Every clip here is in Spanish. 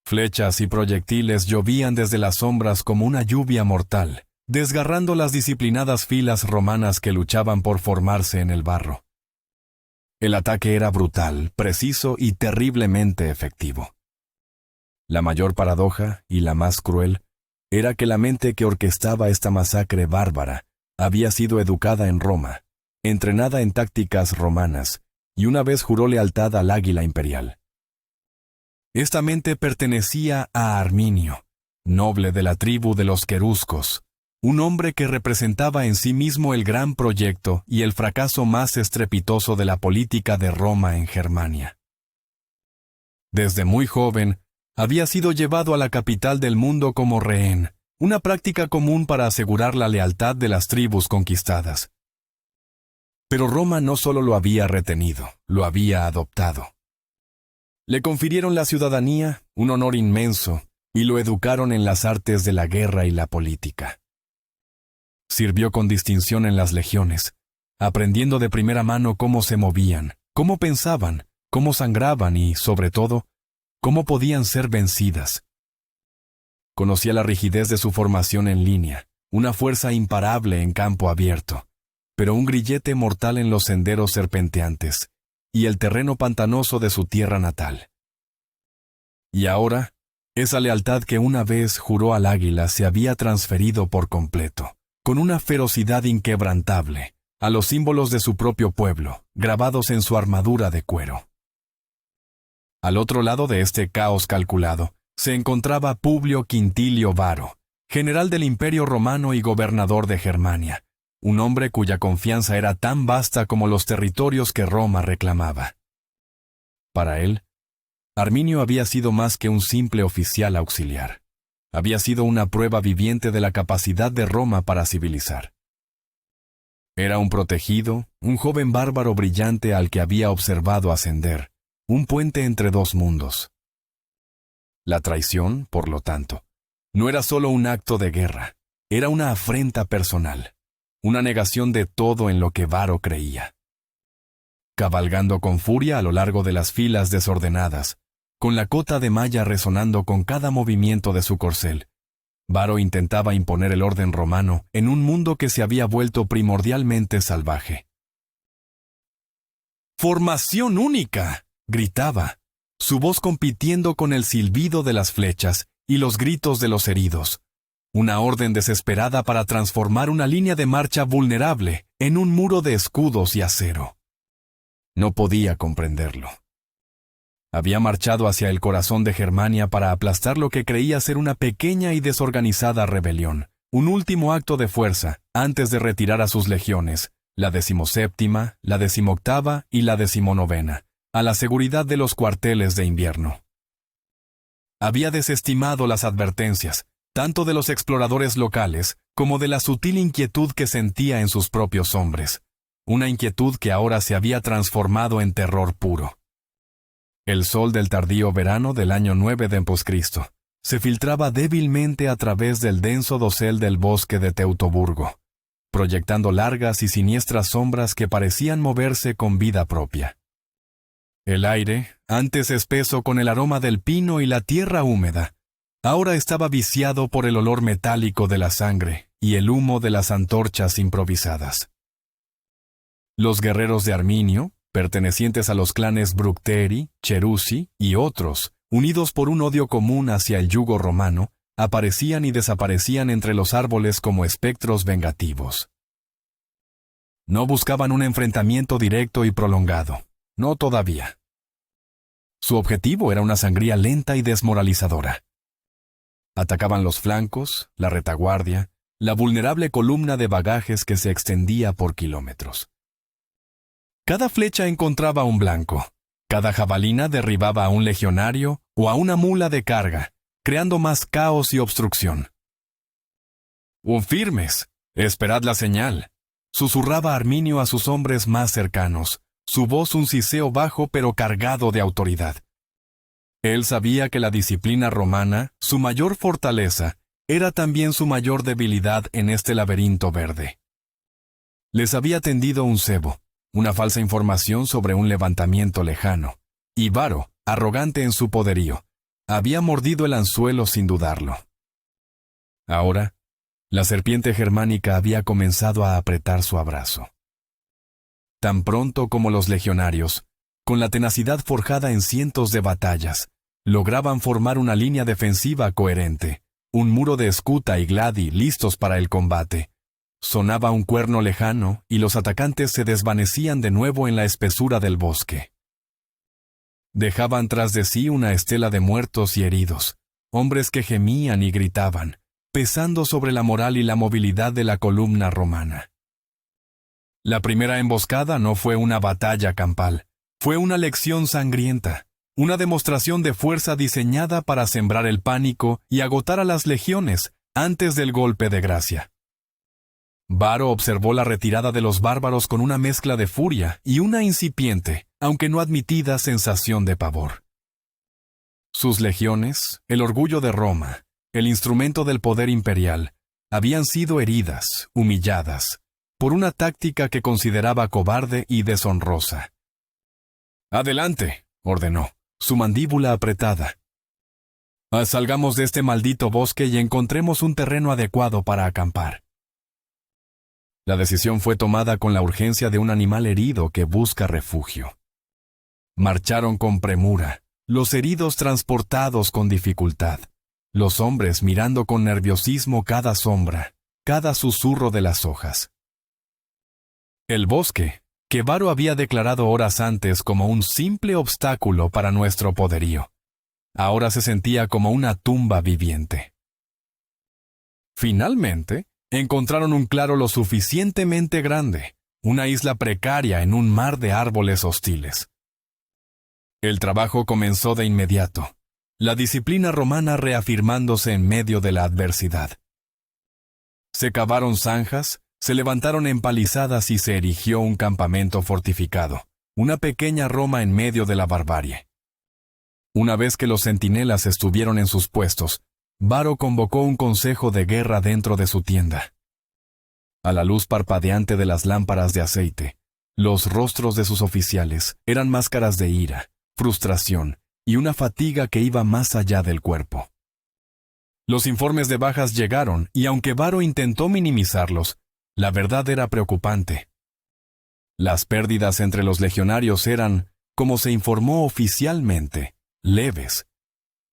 Flechas y proyectiles llovían desde las sombras como una lluvia mortal, desgarrando las disciplinadas filas romanas que luchaban por formarse en el barro. El ataque era brutal, preciso y terriblemente efectivo. La mayor paradoja, y la más cruel, era que la mente que orquestaba esta masacre bárbara había sido educada en Roma, entrenada en tácticas romanas, y una vez juró lealtad al águila imperial. Esta mente pertenecía a Arminio, noble de la tribu de los queruscos, un hombre que representaba en sí mismo el gran proyecto y el fracaso más estrepitoso de la política de Roma en Germania. Desde muy joven, había sido llevado a la capital del mundo como rehén, una práctica común para asegurar la lealtad de las tribus conquistadas. Pero Roma no solo lo había retenido, lo había adoptado. Le confirieron la ciudadanía, un honor inmenso, y lo educaron en las artes de la guerra y la política. Sirvió con distinción en las legiones, aprendiendo de primera mano cómo se movían, cómo pensaban, cómo sangraban y, sobre todo, cómo podían ser vencidas. Conocía la rigidez de su formación en línea, una fuerza imparable en campo abierto, pero un grillete mortal en los senderos serpenteantes, y el terreno pantanoso de su tierra natal. Y ahora, esa lealtad que una vez juró al águila se había transferido por completo, con una ferocidad inquebrantable, a los símbolos de su propio pueblo, grabados en su armadura de cuero. Al otro lado de este caos calculado, se encontraba Publio Quintilio Varo, general del Imperio Romano y gobernador de Germania, un hombre cuya confianza era tan vasta como los territorios que Roma reclamaba. Para él, Arminio había sido más que un simple oficial auxiliar. Había sido una prueba viviente de la capacidad de Roma para civilizar. Era un protegido, un joven bárbaro brillante al que había observado ascender, un puente entre dos mundos. La traición, por lo tanto, no era solo un acto de guerra, era una afrenta personal. Una negación de todo en lo que Varo creía. Cabalgando con furia a lo largo de las filas desordenadas, con la cota de malla resonando con cada movimiento de su corcel, Varo intentaba imponer el orden romano en un mundo que se había vuelto primordialmente salvaje. ¡Formación única!, gritaba, su voz compitiendo con el silbido de las flechas y los gritos de los heridos. Una orden desesperada para transformar una línea de marcha vulnerable en un muro de escudos y acero. No podía comprenderlo. Había marchado hacia el corazón de Germania para aplastar lo que creía ser una pequeña y desorganizada rebelión, un último acto de fuerza antes de retirar a sus legiones, la 17ª, la 18ª y la 19ª, a la seguridad de los cuarteles de invierno. Había desestimado las advertencias, tanto de los exploradores locales como de la sutil inquietud que sentía en sus propios hombres, una inquietud que ahora se había transformado en terror puro. El sol del tardío verano del año 9 d.C. se filtraba débilmente a través del denso dosel del bosque de Teutoburgo, proyectando largas y siniestras sombras que parecían moverse con vida propia. El aire, antes espeso con el aroma del pino y la tierra húmeda, ahora estaba viciado por el olor metálico de la sangre y el humo de las antorchas improvisadas. Los guerreros de Arminio, pertenecientes a los clanes Bructeri, Cherusi y otros, unidos por un odio común hacia el yugo romano, aparecían y desaparecían entre los árboles como espectros vengativos. No buscaban un enfrentamiento directo y prolongado, no todavía. Su objetivo era una sangría lenta y desmoralizadora. Atacaban los flancos, la retaguardia, la vulnerable columna de bagajes que se extendía por kilómetros. Cada flecha encontraba un blanco, cada jabalina derribaba a un legionario o a una mula de carga, creando más caos y obstrucción. «Firmes, esperad la señal», susurraba Arminio a sus hombres más cercanos, su voz un siseo bajo pero cargado de autoridad. Él sabía que la disciplina romana, su mayor fortaleza, era también su mayor debilidad en este laberinto verde. Les había tendido un cebo, una falsa información sobre un levantamiento lejano, y Varo, arrogante en su poderío, había mordido el anzuelo sin dudarlo. Ahora, la serpiente germánica había comenzado a apretar su abrazo. Tan pronto como los legionarios, con la tenacidad forjada en cientos de batallas, lograban formar una línea defensiva coherente, un muro de escuta y gladi listos para el combate, sonaba un cuerno lejano y los atacantes se desvanecían de nuevo en la espesura del bosque. Dejaban tras de sí una estela de muertos y heridos, hombres que gemían y gritaban, pesando sobre la moral y la movilidad de la columna romana. La primera emboscada no fue una batalla campal, fue una lección sangrienta, una demostración de fuerza diseñada para sembrar el pánico y agotar a las legiones antes del golpe de gracia. Varo observó la retirada de los bárbaros con una mezcla de furia y una incipiente, aunque no admitida, sensación de pavor. Sus legiones, el orgullo de Roma, el instrumento del poder imperial, habían sido heridas, humilladas, por una táctica que consideraba cobarde y deshonrosa. «Adelante», ordenó, su mandíbula apretada. «Salgamos de este maldito bosque y encontremos un terreno adecuado para acampar». La decisión fue tomada con la urgencia de un animal herido que busca refugio. Marcharon con premura, los heridos transportados con dificultad, los hombres mirando con nerviosismo cada sombra, cada susurro de las hojas. El bosque, que Varo había declarado horas antes como un simple obstáculo para nuestro poderío, ahora se sentía como una tumba viviente. Finalmente, encontraron un claro lo suficientemente grande, una isla precaria en un mar de árboles hostiles. El trabajo comenzó de inmediato, la disciplina romana reafirmándose en medio de la adversidad. Se cavaron zanjas, se levantaron empalizadas y se erigió un campamento fortificado, una pequeña Roma en medio de la barbarie. Una vez que los centinelas estuvieron en sus puestos, Varo convocó un consejo de guerra dentro de su tienda. A la luz parpadeante de las lámparas de aceite, los rostros de sus oficiales eran máscaras de ira, frustración y una fatiga que iba más allá del cuerpo. Los informes de bajas llegaron y aunque Varo intentó minimizarlos, la verdad era preocupante. Las pérdidas entre los legionarios eran, como se informó oficialmente, leves,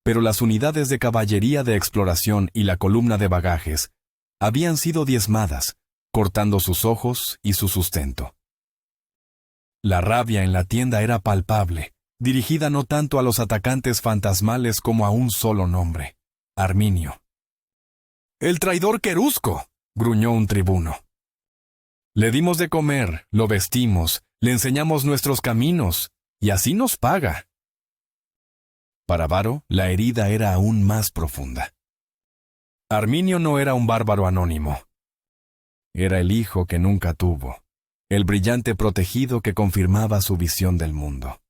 pero las unidades de caballería de exploración y la columna de bagajes habían sido diezmadas, cortando sus ojos y su sustento. La rabia en la tienda era palpable, dirigida no tanto a los atacantes fantasmales como a un solo nombre, Arminio. «¡El traidor querusco!», gruñó un tribuno. «Le dimos de comer, lo vestimos, le enseñamos nuestros caminos, y así nos paga». Para Varo, la herida era aún más profunda. Arminio no era un bárbaro anónimo. Era el hijo que nunca tuvo, el brillante protegido que confirmaba su visión del mundo.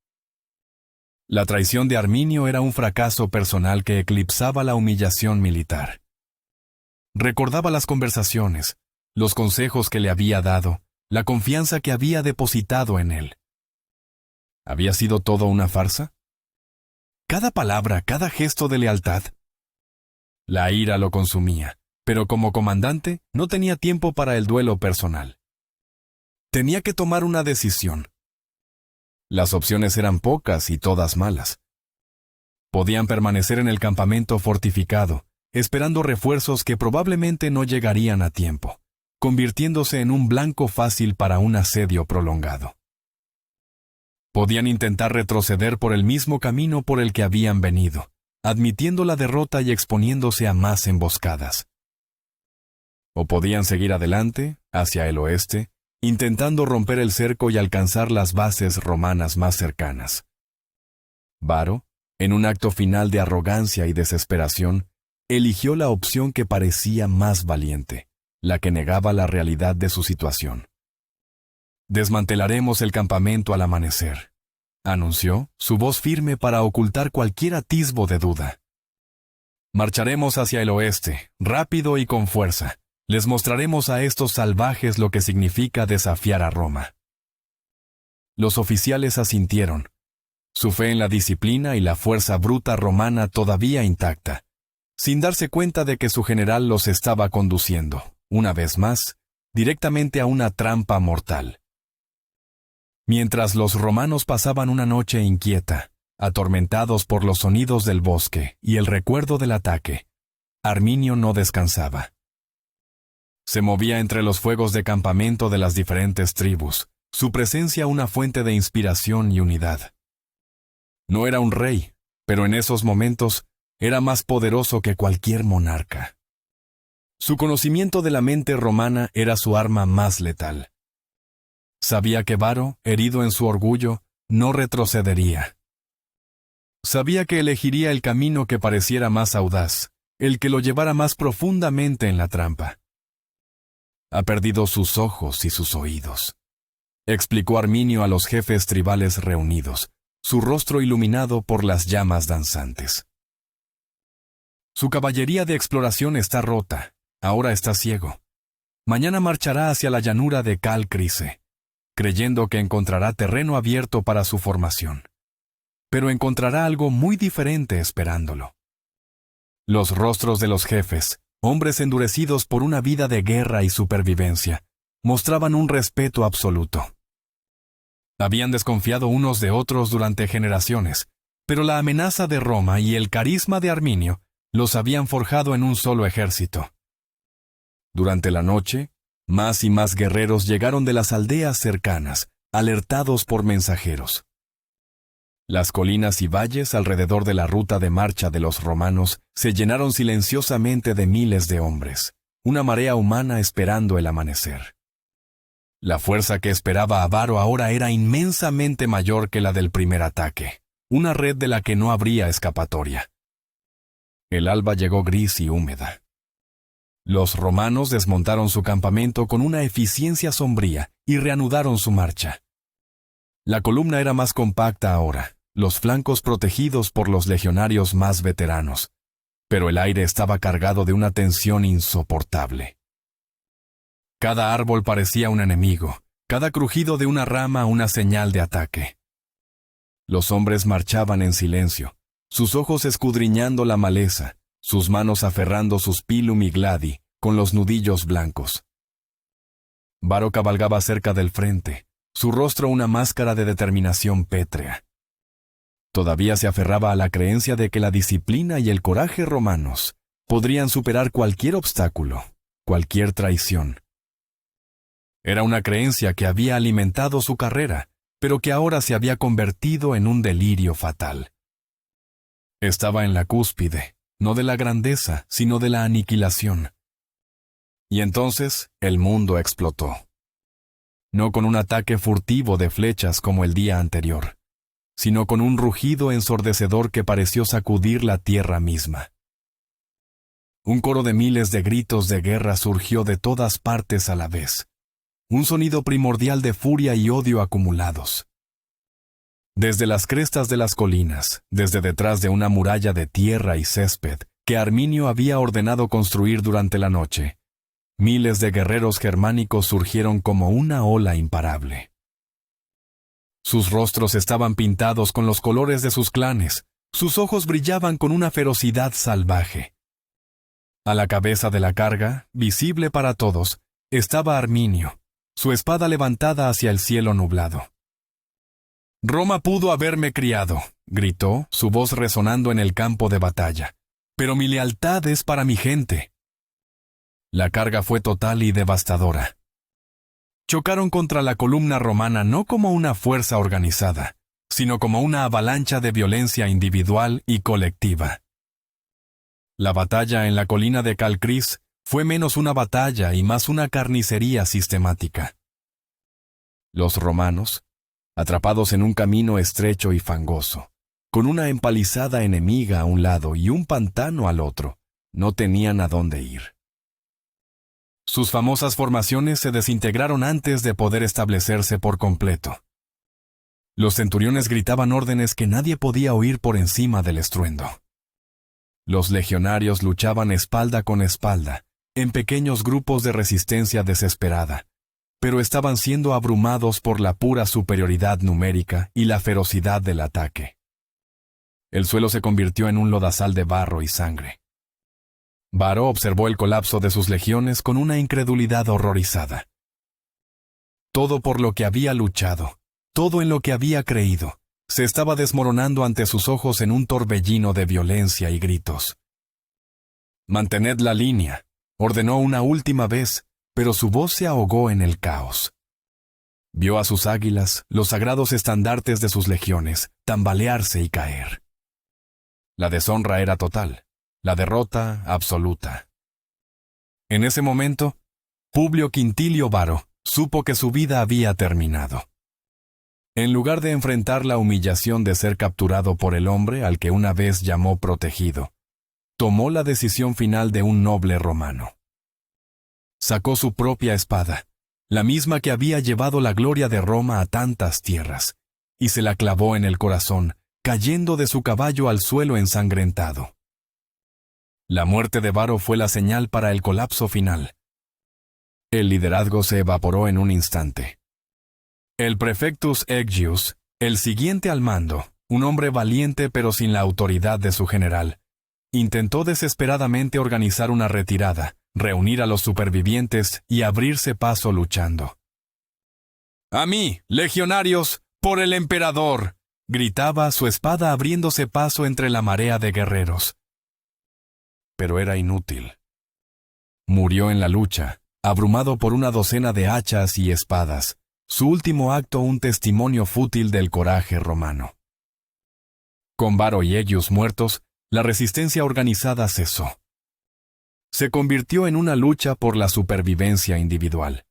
La traición de Arminio era un fracaso personal que eclipsaba la humillación militar. Recordaba las conversaciones, los consejos que le había dado, la confianza que había depositado en él. ¿Había sido todo una farsa? Cada palabra, cada gesto de lealtad. La ira lo consumía, pero como comandante no tenía tiempo para el duelo personal. Tenía que tomar una decisión. Las opciones eran pocas y todas malas. Podían permanecer en el campamento fortificado, esperando refuerzos que probablemente no llegarían a tiempo, convirtiéndose en un blanco fácil para un asedio prolongado. Podían intentar retroceder por el mismo camino por el que habían venido, admitiendo la derrota y exponiéndose a más emboscadas. O podían seguir adelante, hacia el oeste, intentando romper el cerco y alcanzar las bases romanas más cercanas. Varo, en un acto final de arrogancia y desesperación, eligió la opción que parecía más valiente, la que negaba la realidad de su situación. «Desmantelaremos el campamento al amanecer», anunció, su voz firme para ocultar cualquier atisbo de duda. «Marcharemos hacia el oeste, rápido y con fuerza. Les mostraremos a estos salvajes lo que significa desafiar a Roma». Los oficiales asintieron, su fe en la disciplina y la fuerza bruta romana todavía intacta, sin darse cuenta de que su general los estaba conduciendo, una vez más, directamente a una trampa mortal. Mientras los romanos pasaban una noche inquieta, atormentados por los sonidos del bosque y el recuerdo del ataque, Arminio no descansaba. Se movía entre los fuegos de campamento de las diferentes tribus, su presencia una fuente de inspiración y unidad. No era un rey, pero en esos momentos era más poderoso que cualquier monarca. Su conocimiento de la mente romana era su arma más letal. Sabía que Varo, herido en su orgullo, no retrocedería. Sabía que elegiría el camino que pareciera más audaz, el que lo llevara más profundamente en la trampa. Ha perdido sus ojos y sus oídos, explicó Arminio a los jefes tribales reunidos, su rostro iluminado por las llamas danzantes. Su caballería de exploración está rota, ahora está ciego. Mañana marchará hacia la llanura de Cal Crise, creyendo que encontrará terreno abierto para su formación. Pero encontrará algo muy diferente esperándolo. Los rostros de los jefes, hombres endurecidos por una vida de guerra y supervivencia, mostraban un respeto absoluto. Habían desconfiado unos de otros durante generaciones, pero la amenaza de Roma y el carisma de Arminio los habían forjado en un solo ejército. Durante la noche, más y más guerreros llegaron de las aldeas cercanas, alertados por mensajeros. Las colinas y valles alrededor de la ruta de marcha de los romanos se llenaron silenciosamente de miles de hombres, una marea humana esperando el amanecer. La fuerza que esperaba a Varo ahora era inmensamente mayor que la del primer ataque, una red de la que no habría escapatoria. El alba llegó gris y húmeda. Los romanos desmontaron su campamento con una eficiencia sombría y reanudaron su marcha. La columna era más compacta ahora, los flancos protegidos por los legionarios más veteranos, pero el aire estaba cargado de una tensión insoportable. Cada árbol parecía un enemigo, cada crujido de una rama una señal de ataque. Los hombres marchaban en silencio, sus ojos escudriñando la maleza, sus manos aferrando sus pilum y gladi con los nudillos blancos. Varo cabalgaba cerca del frente, su rostro una máscara de determinación pétrea. Todavía se aferraba a la creencia de que la disciplina y el coraje romanos podrían superar cualquier obstáculo, cualquier traición. Era una creencia que había alimentado su carrera, pero que ahora se había convertido en un delirio fatal. Estaba en la cúspide, no de la grandeza, sino de la aniquilación. Y entonces el mundo explotó. No con un ataque furtivo de flechas como el día anterior, sino con un rugido ensordecedor que pareció sacudir la tierra misma. Un coro de miles de gritos de guerra surgió de todas partes a la vez, un sonido primordial de furia y odio acumulados. Desde las crestas de las colinas, desde detrás de una muralla de tierra y césped que Arminio había ordenado construir durante la noche, miles de guerreros germánicos surgieron como una ola imparable. Sus rostros estaban pintados con los colores de sus clanes, sus ojos brillaban con una ferocidad salvaje. A la cabeza de la carga, visible para todos, estaba Arminio, su espada levantada hacia el cielo nublado. «Roma pudo haberme criado», gritó, su voz resonando en el campo de batalla, «pero mi lealtad es para mi gente». La carga fue total y devastadora. Chocaron contra la columna romana no como una fuerza organizada, sino como una avalancha de violencia individual y colectiva. La batalla en la colina de Calcris fue menos una batalla y más una carnicería sistemática. Los romanos, atrapados en un camino estrecho y fangoso, con una empalizada enemiga a un lado y un pantano al otro, no tenían a dónde ir. Sus famosas formaciones se desintegraron antes de poder establecerse por completo. Los centuriones gritaban órdenes que nadie podía oír por encima del estruendo. Los legionarios luchaban espalda con espalda, en pequeños grupos de resistencia desesperada, pero estaban siendo abrumados por la pura superioridad numérica y la ferocidad del ataque. El suelo se convirtió en un lodazal de barro y sangre. Varo observó el colapso de sus legiones con una incredulidad horrorizada. Todo por lo que había luchado, todo en lo que había creído, se estaba desmoronando ante sus ojos en un torbellino de violencia y gritos. «Mantened la línea», ordenó una última vez, pero su voz se ahogó en el caos. Vio a sus águilas, los sagrados estandartes de sus legiones, tambalearse y caer. La deshonra era total, la derrota absoluta. En ese momento, Publio Quintilio Varo supo que su vida había terminado. En lugar de enfrentar la humillación de ser capturado por el hombre al que una vez llamó protegido, tomó la decisión final de un noble romano. Sacó su propia espada, la misma que había llevado la gloria de Roma a tantas tierras, y se la clavó en el corazón, cayendo de su caballo al suelo ensangrentado. La muerte de Varo fue la señal para el colapso final. El liderazgo se evaporó en un instante. El prefectus Aegius, el siguiente al mando, un hombre valiente pero sin la autoridad de su general, intentó desesperadamente organizar una retirada, reunir a los supervivientes y abrirse paso luchando. «¡A mí, legionarios, por el emperador!», gritaba, su espada abriéndose paso entre la marea de guerreros. Pero era inútil. Murió en la lucha, abrumado por una docena de hachas y espadas, su último acto un testimonio fútil del coraje romano. Con Varo y Aegius muertos, la resistencia organizada cesó. Se convirtió en una lucha por la supervivencia individual.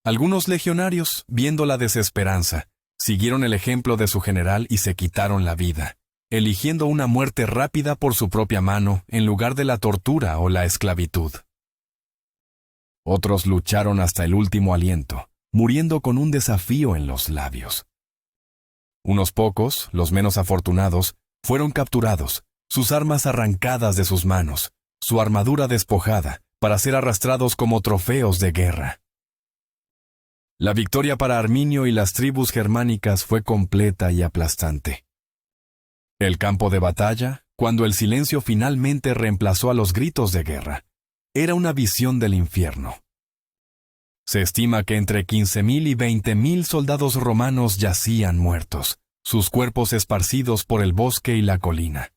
Algunos legionarios, viendo la desesperanza, siguieron el ejemplo de su general y se quitaron la vida, eligiendo una muerte rápida por su propia mano en lugar de la tortura o la esclavitud. Otros lucharon hasta el último aliento, muriendo con un desafío en los labios. Unos pocos, los menos afortunados, fueron capturados, sus armas arrancadas de sus manos, su armadura despojada, para ser arrastrados como trofeos de guerra. La victoria para Arminio y las tribus germánicas fue completa y aplastante. El campo de batalla, cuando el silencio finalmente reemplazó a los gritos de guerra, era una visión del infierno. Se estima que entre 15.000 y 20.000 soldados romanos yacían muertos, sus cuerpos esparcidos por el bosque y la colina.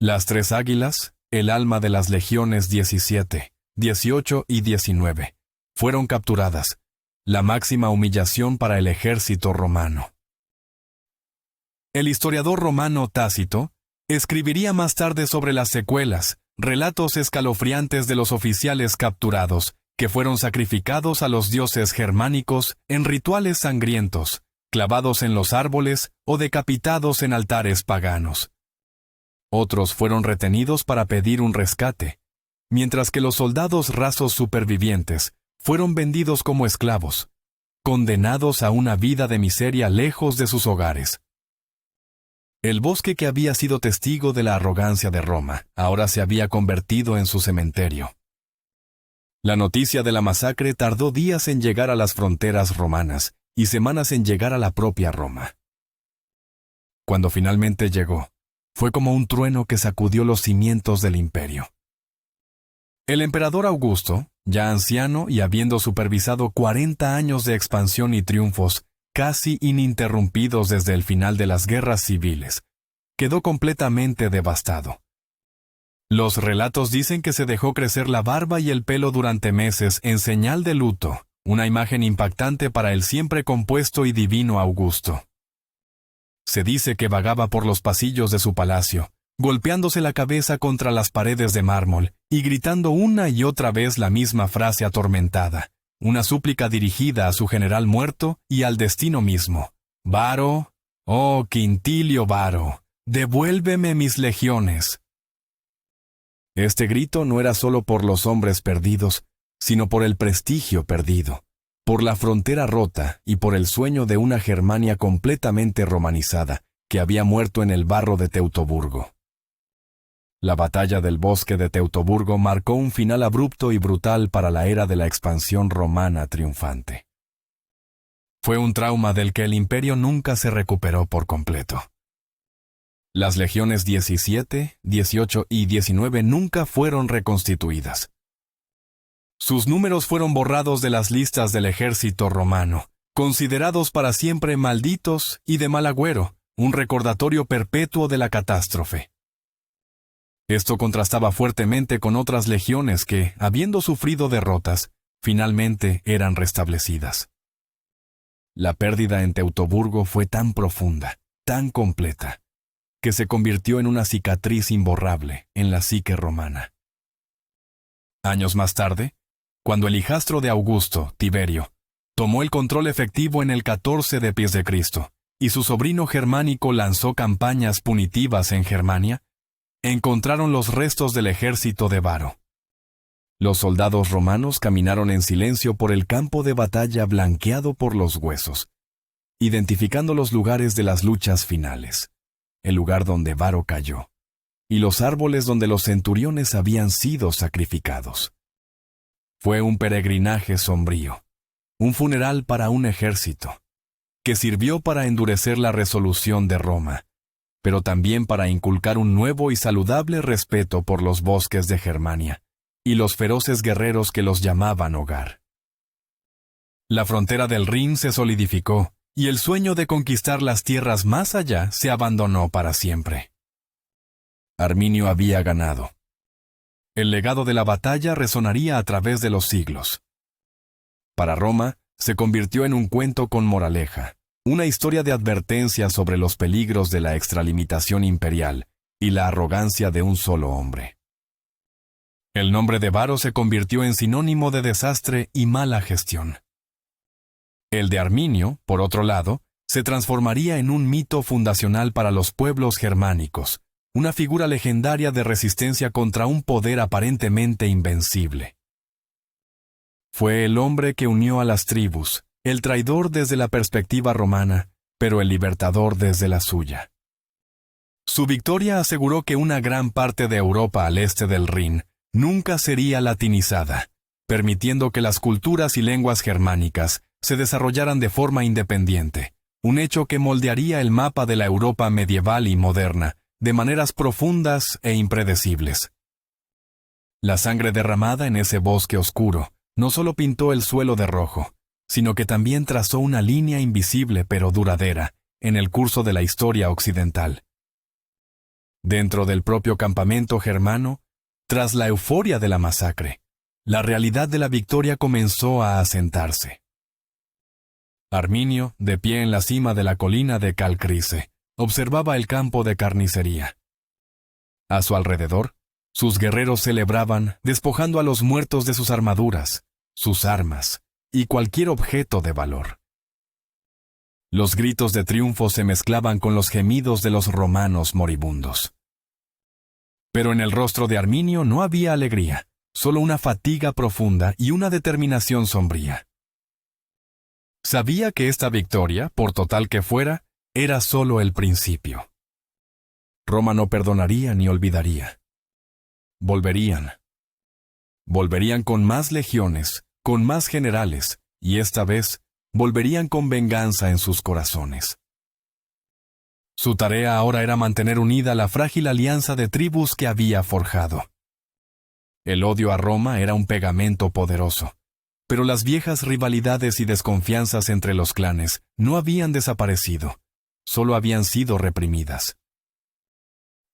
Las tres águilas, el alma de las legiones 17, 18 y 19, fueron capturadas, la máxima humillación para el ejército romano. El historiador romano Tácito escribiría más tarde sobre las secuelas, relatos escalofriantes de los oficiales capturados, que fueron sacrificados a los dioses germánicos en rituales sangrientos, clavados en los árboles o decapitados en altares paganos. Otros fueron retenidos para pedir un rescate, mientras que los soldados rasos supervivientes fueron vendidos como esclavos, condenados a una vida de miseria lejos de sus hogares. El bosque que había sido testigo de la arrogancia de Roma, ahora se había convertido en su cementerio. La noticia de la masacre tardó días en llegar a las fronteras romanas y semanas en llegar a la propia Roma. Cuando finalmente llegó, fue como un trueno que sacudió los cimientos del imperio. El emperador Augusto, ya anciano y habiendo supervisado 40 años de expansión y triunfos, casi ininterrumpidos desde el final de las guerras civiles, quedó completamente devastado. Los relatos dicen que se dejó crecer la barba y el pelo durante meses en señal de luto, una imagen impactante para el siempre compuesto y divino Augusto. Se dice que vagaba por los pasillos de su palacio, golpeándose la cabeza contra las paredes de mármol y gritando una y otra vez la misma frase atormentada, una súplica dirigida a su general muerto y al destino mismo. «Varo, oh Quintilio Varo, devuélveme mis legiones». Este grito no era solo por los hombres perdidos, sino por el prestigio perdido, por la frontera rota y por el sueño de una Germania completamente romanizada, que había muerto en el barro de Teutoburgo. La batalla del bosque de Teutoburgo marcó un final abrupto y brutal para la era de la expansión romana triunfante. Fue un trauma del que el imperio nunca se recuperó por completo. Las legiones 17, 18 y 19 nunca fueron reconstituidas. Sus números fueron borrados de las listas del ejército romano, considerados para siempre malditos y de mal agüero, un recordatorio perpetuo de la catástrofe. Esto contrastaba fuertemente con otras legiones que, habiendo sufrido derrotas, finalmente eran restablecidas. La pérdida en Teutoburgo fue tan profunda, tan completa, que se convirtió en una cicatriz imborrable en la psique romana. Años más tarde, cuando el hijastro de Augusto, Tiberio, tomó el control efectivo en el 14 de pies de Cristo, y su sobrino Germánico lanzó campañas punitivas en Germania, encontraron los restos del ejército de Varo. Los soldados romanos caminaron en silencio por el campo de batalla blanqueado por los huesos, identificando los lugares de las luchas finales, el lugar donde Varo cayó, y los árboles donde los centuriones habían sido sacrificados. Fue un peregrinaje sombrío, un funeral para un ejército, que sirvió para endurecer la resolución de Roma, pero también para inculcar un nuevo y saludable respeto por los bosques de Germania y los feroces guerreros que los llamaban hogar. La frontera del Rin se solidificó, y el sueño de conquistar las tierras más allá se abandonó para siempre. Arminio había ganado. El legado de la batalla resonaría a través de los siglos. Para Roma, se convirtió en un cuento con moraleja, una historia de advertencia sobre los peligros de la extralimitación imperial y la arrogancia de un solo hombre. El nombre de Varo se convirtió en sinónimo de desastre y mala gestión. El de Arminio, por otro lado, se transformaría en un mito fundacional para los pueblos germánicos, una figura legendaria de resistencia contra un poder aparentemente invencible. Fue el hombre que unió a las tribus, el traidor desde la perspectiva romana, pero el libertador desde la suya. Su victoria aseguró que una gran parte de Europa al este del Rin nunca sería latinizada, permitiendo que las culturas y lenguas germánicas se desarrollaran de forma independiente, un hecho que moldearía el mapa de la Europa medieval y moderna de maneras profundas e impredecibles. La sangre derramada en ese bosque oscuro no solo pintó el suelo de rojo, sino que también trazó una línea invisible pero duradera en el curso de la historia occidental. Dentro del propio campamento germano, tras la euforia de la masacre, la realidad de la victoria comenzó a asentarse. Arminio, de pie en la cima de la colina de Calcrise, observaba el campo de carnicería. A su alrededor, sus guerreros celebraban, despojando a los muertos de sus armaduras, sus armas y cualquier objeto de valor. Los gritos de triunfo se mezclaban con los gemidos de los romanos moribundos. Pero en el rostro de Arminio no había alegría, solo una fatiga profunda y una determinación sombría. Sabía que esta victoria, por total que fuera, era solo el principio. Roma no perdonaría ni olvidaría. Volverían. Volverían con más legiones, con más generales, y esta vez volverían con venganza en sus corazones. Su tarea ahora era mantener unida la frágil alianza de tribus que había forjado. El odio a Roma era un pegamento poderoso, pero las viejas rivalidades y desconfianzas entre los clanes no habían desaparecido, solo habían sido reprimidas.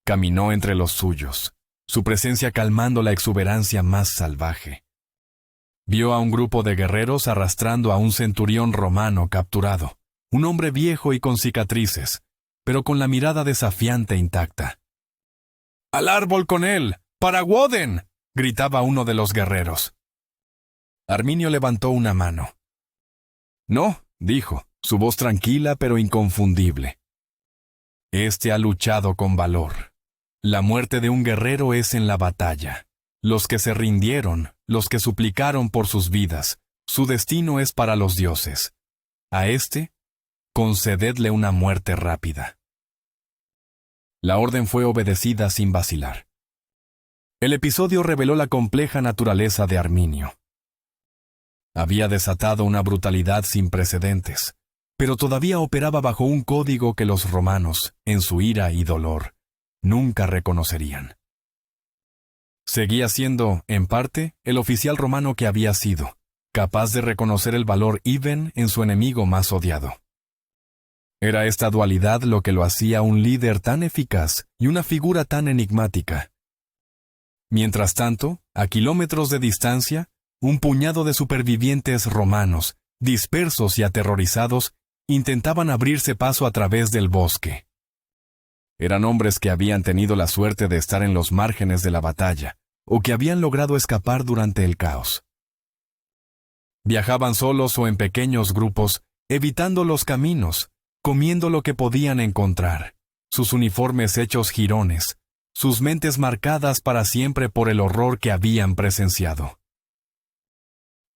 Caminó entre los suyos, su presencia calmando la exuberancia más salvaje. Vio a un grupo de guerreros arrastrando a un centurión romano capturado, un hombre viejo y con cicatrices, pero con la mirada desafiante intacta. «¡Al árbol con él! ¡Para Woden!», gritaba uno de los guerreros. Arminio levantó una mano. «No», dijo, su voz tranquila pero inconfundible. «Este ha luchado con valor. La muerte de un guerrero es en la batalla. Los que se rindieron, los que suplicaron por sus vidas, su destino es para los dioses. A este, concededle una muerte rápida». La orden fue obedecida sin vacilar. El episodio reveló la compleja naturaleza de Arminio. Había desatado una brutalidad sin precedentes, pero todavía operaba bajo un código que los romanos, en su ira y dolor, nunca reconocerían. Seguía siendo, en parte, el oficial romano que había sido, capaz de reconocer el valor even en su enemigo más odiado. Era esta dualidad lo que lo hacía un líder tan eficaz y una figura tan enigmática. Mientras tanto, a kilómetros de distancia, un puñado de supervivientes romanos, dispersos y aterrorizados, intentaban abrirse paso a través del bosque. Eran hombres que habían tenido la suerte de estar en los márgenes de la batalla, o que habían logrado escapar durante el caos. Viajaban solos o en pequeños grupos, evitando los caminos, comiendo lo que podían encontrar, sus uniformes hechos jirones, sus mentes marcadas para siempre por el horror que habían presenciado.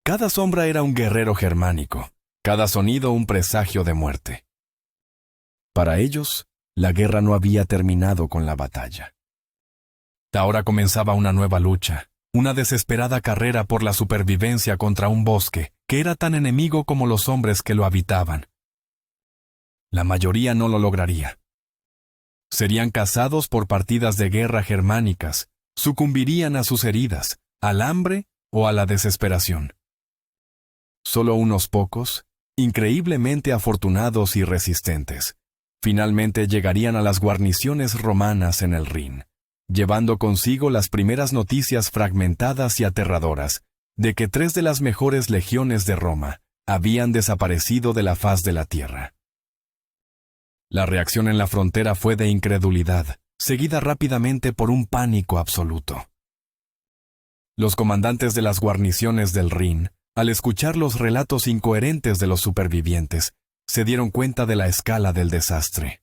Cada sombra era un guerrero germánico, cada sonido un presagio de muerte. Para ellos, la guerra no había terminado con la batalla. Ahora comenzaba una nueva lucha, una desesperada carrera por la supervivencia contra un bosque que era tan enemigo como los hombres que lo habitaban. La mayoría no lo lograría. Serían cazados por partidas de guerra germánicas, sucumbirían a sus heridas, al hambre o a la desesperación. Solo unos pocos, increíblemente afortunados y resistentes, finalmente llegarían a las guarniciones romanas en el Rin, llevando consigo las primeras noticias fragmentadas y aterradoras de que 3 de las mejores legiones de Roma habían desaparecido de la faz de la tierra. La reacción en la frontera fue de incredulidad, seguida rápidamente por un pánico absoluto. Los comandantes de las guarniciones del Rin, al escuchar los relatos incoherentes de los supervivientes, se dieron cuenta de la escala del desastre.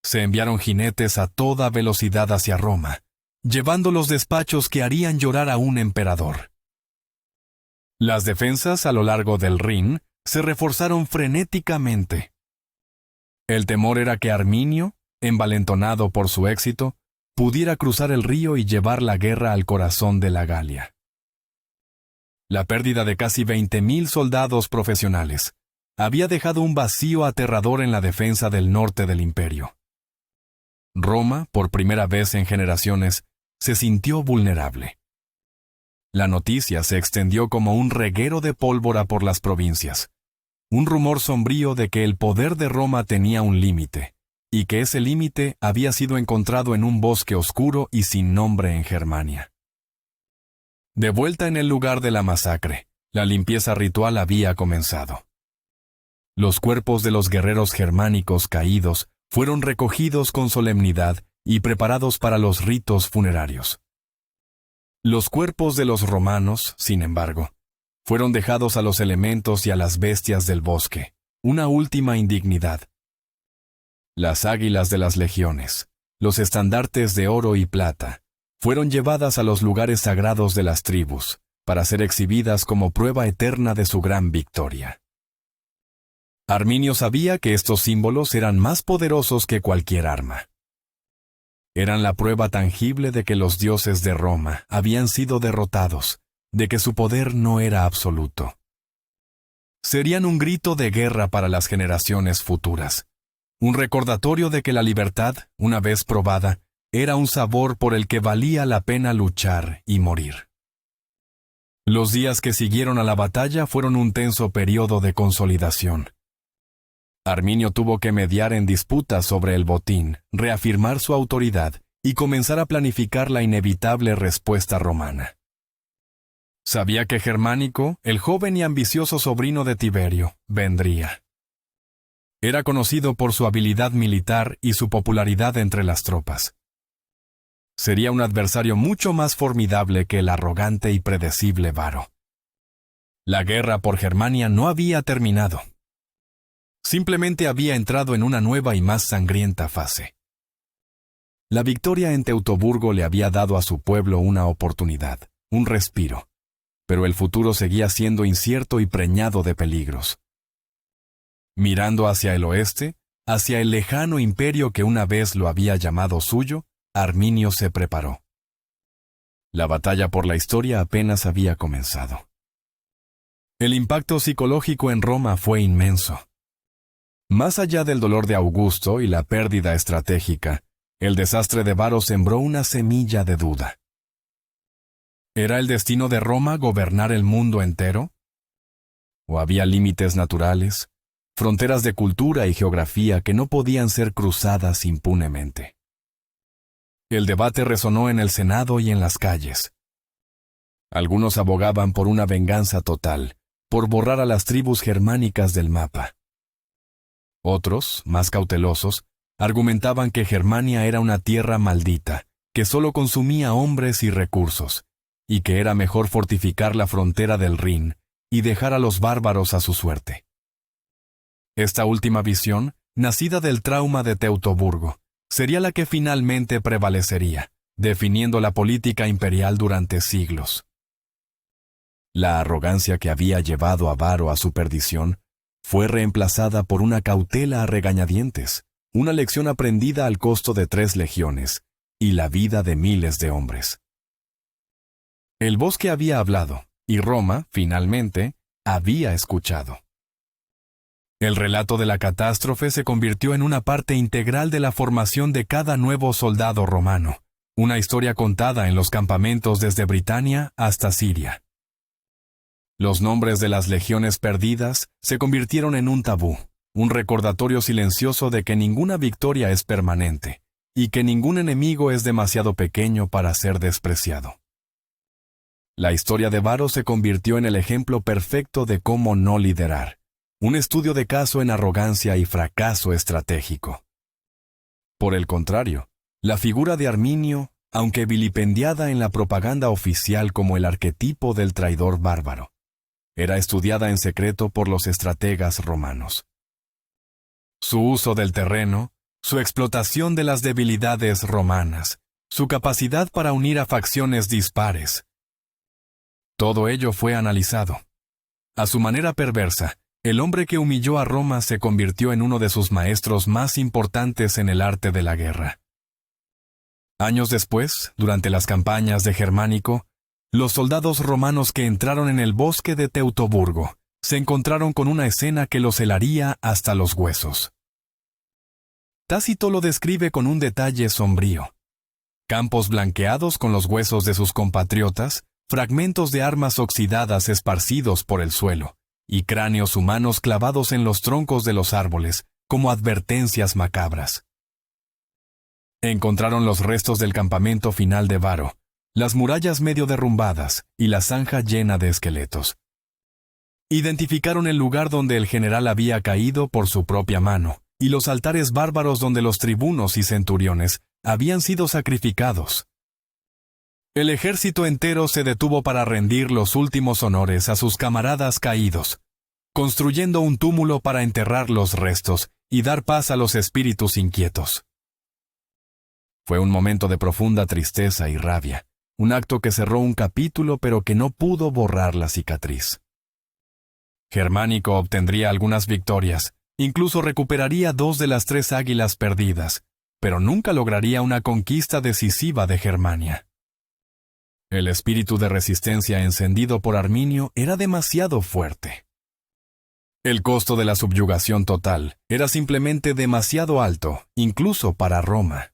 Se enviaron jinetes a toda velocidad hacia Roma, llevando los despachos que harían llorar a un emperador. Las defensas a lo largo del Rin se reforzaron frenéticamente. El temor era que Arminio, envalentonado por su éxito, pudiera cruzar el río y llevar la guerra al corazón de la Galia. La pérdida de casi 20.000 soldados profesionales había dejado un vacío aterrador en la defensa del norte del imperio. Roma, por primera vez en generaciones, se sintió vulnerable. La noticia se extendió como un reguero de pólvora por las provincias, un rumor sombrío de que el poder de Roma tenía un límite, y que ese límite había sido encontrado en un bosque oscuro y sin nombre en Germania. De vuelta en el lugar de la masacre, la limpieza ritual había comenzado. Los cuerpos de los guerreros germánicos caídos fueron recogidos con solemnidad y preparados para los ritos funerarios. Los cuerpos de los romanos, sin embargo, fueron dejados a los elementos y a las bestias del bosque, una última indignidad. Las águilas de las legiones, los estandartes de oro y plata, fueron llevadas a los lugares sagrados de las tribus, para ser exhibidas como prueba eterna de su gran victoria. Arminio sabía que estos símbolos eran más poderosos que cualquier arma. Eran la prueba tangible de que los dioses de Roma habían sido derrotados, de que su poder no era absoluto. Serían un grito de guerra para las generaciones futuras, un recordatorio de que la libertad, una vez probada, era un sabor por el que valía la pena luchar y morir. Los días que siguieron a la batalla fueron un tenso periodo de consolidación. Arminio tuvo que mediar en disputas sobre el botín, reafirmar su autoridad y comenzar a planificar la inevitable respuesta romana. Sabía que Germánico, el joven y ambicioso sobrino de Tiberio, vendría. Era conocido por su habilidad militar y su popularidad entre las tropas. Sería un adversario mucho más formidable que el arrogante y predecible Varo. La guerra por Germania no había terminado. Simplemente había entrado en una nueva y más sangrienta fase. La victoria en Teutoburgo le había dado a su pueblo una oportunidad, un respiro, pero el futuro seguía siendo incierto y preñado de peligros. Mirando hacia el oeste, hacia el lejano imperio que una vez lo había llamado suyo, Arminio se preparó. La batalla por la historia apenas había comenzado. El impacto psicológico en Roma fue inmenso. Más allá del dolor de Augusto y la pérdida estratégica, el desastre de Varo sembró una semilla de duda. ¿Era el destino de Roma gobernar el mundo entero? ¿O había límites naturales, fronteras de cultura y geografía que no podían ser cruzadas impunemente? El debate resonó en el Senado y en las calles. Algunos abogaban por una venganza total, por borrar a las tribus germánicas del mapa. Otros, más cautelosos, argumentaban que Germania era una tierra maldita, que solo consumía hombres y recursos, y que era mejor fortificar la frontera del Rin y dejar a los bárbaros a su suerte. Esta última visión, nacida del trauma de Teutoburgo, sería la que finalmente prevalecería, definiendo la política imperial durante siglos. La arrogancia que había llevado a Varo a su perdición fue reemplazada por una cautela a regañadientes, una lección aprendida al costo de 3 legiones y la vida de miles de hombres. El bosque había hablado, y Roma, finalmente, había escuchado. El relato de la catástrofe se convirtió en una parte integral de la formación de cada nuevo soldado romano, una historia contada en los campamentos desde Britania hasta Siria. Los nombres de las legiones perdidas se convirtieron en un tabú, un recordatorio silencioso de que ninguna victoria es permanente, y que ningún enemigo es demasiado pequeño para ser despreciado. La historia de Varo se convirtió en el ejemplo perfecto de cómo no liderar, un estudio de caso en arrogancia y fracaso estratégico. Por el contrario, la figura de Arminio, aunque vilipendiada en la propaganda oficial como el arquetipo del traidor bárbaro, era estudiada en secreto por los estrategas romanos. Su uso del terreno, su explotación de las debilidades romanas, su capacidad para unir a facciones dispares. Todo ello fue analizado. A su manera perversa, el hombre que humilló a Roma se convirtió en uno de sus maestros más importantes en el arte de la guerra. Años después, durante las campañas de Germánico, los soldados romanos que entraron en el bosque de Teutoburgo se encontraron con una escena que los helaría hasta los huesos. Tácito lo describe con un detalle sombrío. Campos blanqueados con los huesos de sus compatriotas, fragmentos de armas oxidadas esparcidos por el suelo, y cráneos humanos clavados en los troncos de los árboles, como advertencias macabras. Encontraron los restos del campamento final de Varo, las murallas medio derrumbadas y la zanja llena de esqueletos. Identificaron el lugar donde el general había caído por su propia mano, y los altares bárbaros donde los tribunos y centuriones habían sido sacrificados. El ejército entero se detuvo para rendir los últimos honores a sus camaradas caídos, construyendo un túmulo para enterrar los restos y dar paz a los espíritus inquietos. Fue un momento de profunda tristeza y rabia, un acto que cerró un capítulo pero que no pudo borrar la cicatriz. Germánico obtendría algunas victorias, incluso recuperaría 2 de las 3 águilas perdidas, pero nunca lograría una conquista decisiva de Germania. El espíritu de resistencia encendido por Arminio era demasiado fuerte. El costo de la subyugación total era simplemente demasiado alto, incluso para Roma.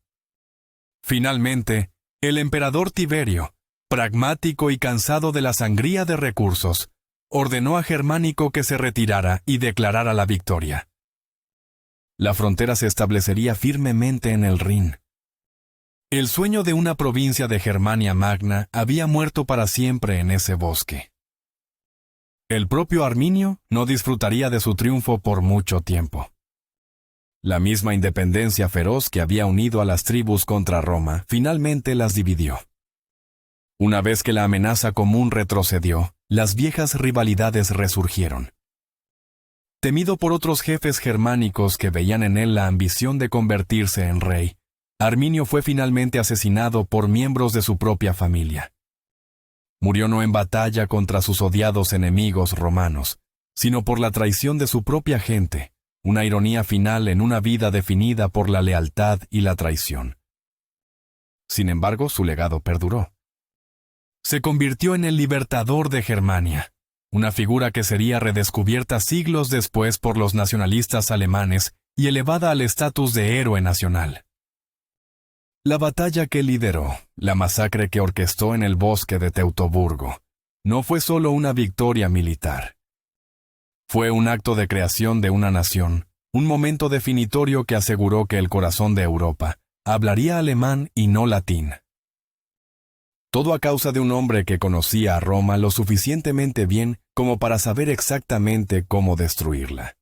Finalmente, el emperador Tiberio, pragmático y cansado de la sangría de recursos, ordenó a Germánico que se retirara y declarara la victoria. La frontera se establecería firmemente en el Rin. El sueño de una provincia de Germania Magna había muerto para siempre en ese bosque. El propio Arminio no disfrutaría de su triunfo por mucho tiempo. La misma independencia feroz que había unido a las tribus contra Roma finalmente las dividió. Una vez que la amenaza común retrocedió, las viejas rivalidades resurgieron. Temido por otros jefes germánicos que veían en él la ambición de convertirse en rey, Arminio fue finalmente asesinado por miembros de su propia familia. Murió no en batalla contra sus odiados enemigos romanos, sino por la traición de su propia gente, una ironía final en una vida definida por la lealtad y la traición. Sin embargo, su legado perduró. Se convirtió en el libertador de Germania, una figura que sería redescubierta siglos después por los nacionalistas alemanes y elevada al estatus de héroe nacional. La batalla que lideró, la masacre que orquestó en el bosque de Teutoburgo, no fue solo una victoria militar. Fue un acto de creación de una nación, un momento definitorio que aseguró que el corazón de Europa hablaría alemán y no latín. Todo a causa de un hombre que conocía a Roma lo suficientemente bien como para saber exactamente cómo destruirla.